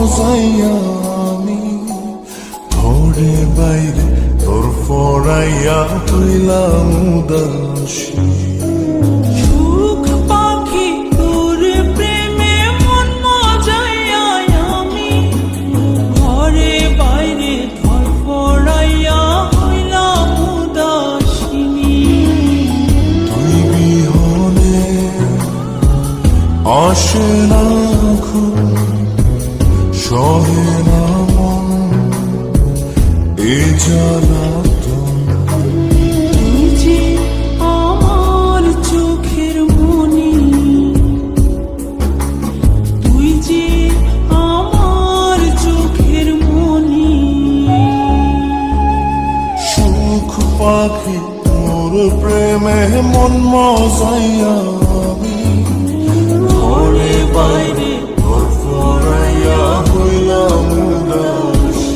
মজাইয়া আমি ঘরে বাইরে তোর ফরাইয়া হইলাম উদাসী। সুখ পাখি তোর প্রেমে মন মজাইয়া আমি ঘরে বাইরে ধর ফরাইয়া হইলাম উদাসিনী। তুই বিহনে আসে না ঘুম, সহে না মন এ জ্বালাতন। তুই যে আমার চোখের মনি, তুই যে আমার চোখের মনি। সুখ পাখি তোর প্রেমে মন মজাইয়া আমি ঘরে বাইরে তোর ফরাইয়া হইলাম উদাসী।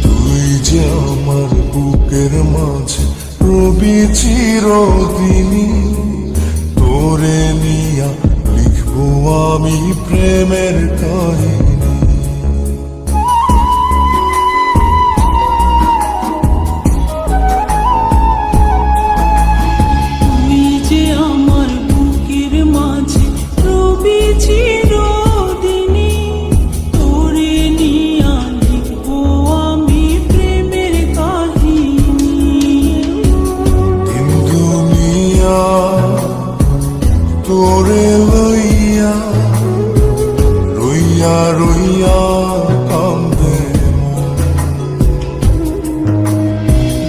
তুই যে আমার বুকের মাঝে রবি চিরদিনই, তোরে নিয়া লিখবো আমি প্রেমের কাহিনী। তুই যে আমার বুকের মাঝে রবি চিরদিনই, তোরে নিয়া লিখবো আমি প্রেমের কাহিনী। দিন দুনিয়া তোরে লইয়া রইয়া রইয়া কান্দে মন।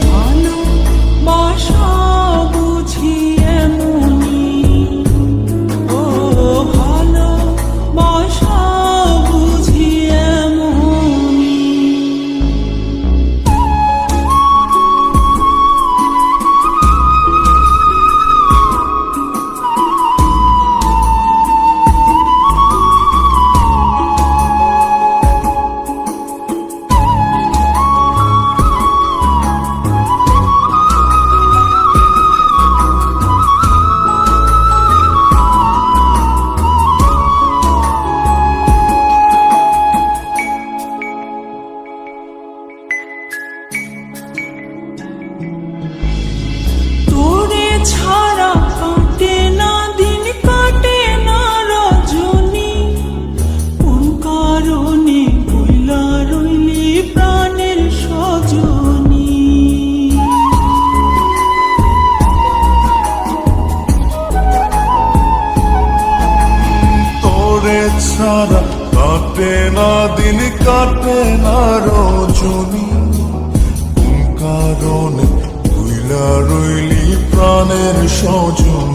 ভালোবাসা বুঝি এমনি, ও ভালোবাসা বুঝি এমনি। তোরে ছাড়া কাটে না দিন, কাটে না রজনী। কোন কারণে বইলা রইলি প্রাণের সজনী। তোরে ছাড়া কাটে না দিন, কাটে না রজনী। কোন কারণে ভুইলা রইলি প্রাণের সজন।